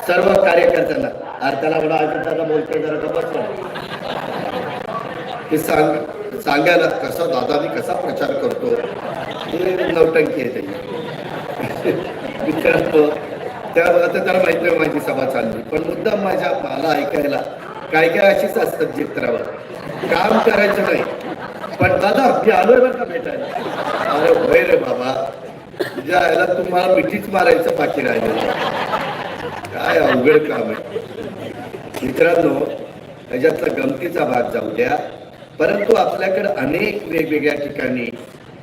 सर्व कार्यकर्त्यांना त्याला म्हणा अजितदादा बोलतोय जरा गप्प हे सांगायला कसा दादानी कसा प्रचार करतो हे नौटंकी आहे त्याची मित्रांनो. त्या आता त्याला माहिती नाही माझी सभा चालली पण मुद्दाम मला ऐकायला काय काय अशीच असतात चित्रावर काम करायचं नाही. पण दादा मी आलोय बरं का भेटायला. अरे होय रे बाबा तुझ्या याला तुम्हाला मिठीच मारायचं बाकी राहिलेलं काय अवघड काम आहे. मित्रांनो त्याच्यातला गमतीचा भाग जाऊ द्या. परंतु आपल्याकडे अनेक वेगवेगळ्या ठिकाणी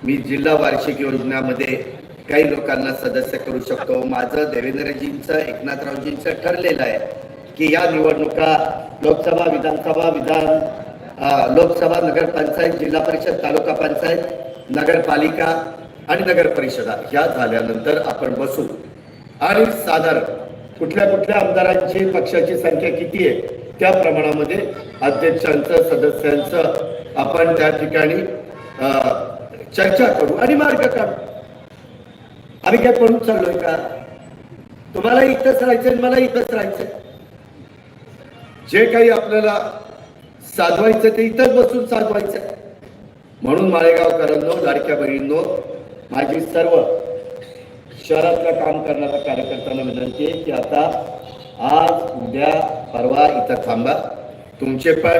मी जिल्हा वार्षिक योजनेमध्ये काही लोकांना सदस्य करू शकतो. माझं देवेंद्रजींचं एकनाथरावजींचं ठरलेलं आहे की या निवडणुका लोकसभा विधानसभा लोकसभा नगरपंचायत जिल्हा परिषद तालुका पंचायत नगरपालिका आणि नगर परिषदा ह्या झाल्यानंतर आपण बसू आणि साधारण कुठल्या आमदारांची पक्षाची संख्या किती आहे त्या प्रमाणामध्ये अध्यक्षांचं सदस्यांचं आपण त्या ठिकाणी चर्चा करू आणि मार्ग काढू. आम्ही काय पळून चाललोय का? तुम्हाला इथंच राहायचंय मला इथंच राहायचंय. जे काही आपल्याला साधवायचं ते इथंच बसून साधवायचं. म्हणून माळेगावकरांनो लाडक्या बहिणींनो माझी सर्व शहरातलं काम करणाऱ्या कार्यकर्त्यांना विनंती आहे की आता आज उद्या परवा इथं थांबा. तुमचे पण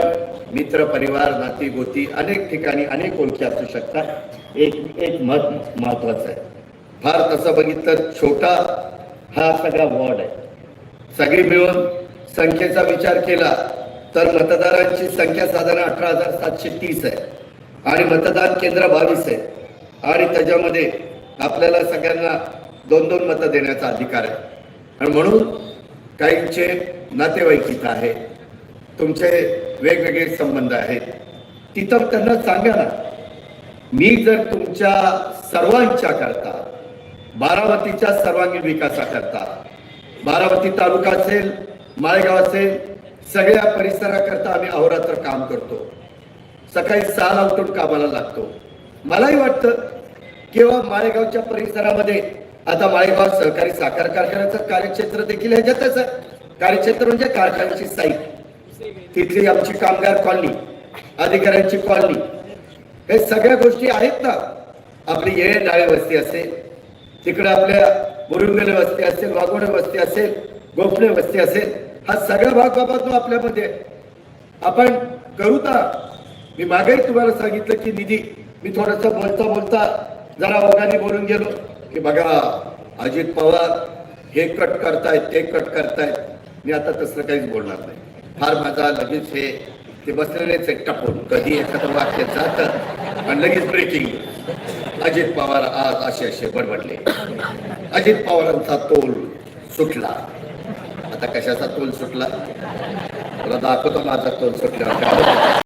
मित्र परिवार नाती गोती अनेक ठिकाणी अनेक ओळखी असू शकतात. एक मत महत्वाचं आहे. फार तसं बघितलं छोटा हा सगळा वॉर्ड आहे. सगळी मिळून संख्येचा विचार केला तर मतदारांची संख्या साधारण 18,730 आहे आणि मतदान केंद्र 22 आहे आणि त्याच्यामध्ये आपल्याला सगळ्यांना 2-2 मतं देण्याचा अधिकार आहे. आणि म्हणून काहींचे नातेवाईक इथं आहे, तुमचे वेगवेगळे संबंध आहेत, तिथं त्यांना सांगा ना. मी जर तुमच्या सर्वांच्या करता बारामतीच्या सर्वांगीण विकासाकरता बारामती तालुका असेल माळेगाव असेल सगळ्या परिसराकरता आम्ही अहोरात्र काम करतो. सकाळी 6ला उठून कामाला लागतो. मलाही वाटतं किंवा माळेगावच्या परिसरामध्ये आता माळेगाव सहकारी साखर कारखान्याचं कार्यक्षेत्र देखील ह्याच्यातच आहे. कार्यक्षेत्र म्हणजे कारखान्याची साईट, तिथली आमची कामगार कॉलनी, अधिकाऱ्यांची कॉलनी, हे सगळ्या गोष्टी आहेत ना. आपली येळे डाळे वस्ती असेल, तिकडे आपल्या मुरुंगले वस्ती असेल, वाघोडे वस्ती असेल, गोफणे वस्ती असेल, हा सगळा भाग बाबा तो आपल्यामध्ये आपण करू. मी मागेही तुम्हाला सांगितलं की निधी मी थोडस बोलता जरा ओघाने बोलून गेलो की बघा अजित पवार हे कट करतायत ते कट करतायत. मी आता तसं काहीच बोलणार नाही. फार माझा लगेच ते बसलेलेच एक टपून कधी एखादं वाक्य जातं आणि लगेच ब्रेकिंग. अजित पवार आज असे बडबडले, अजित पवारांचा तोल सुटला. आता कशाचा तोल सुटला तुला दाखवतो माझा तोल सुटला.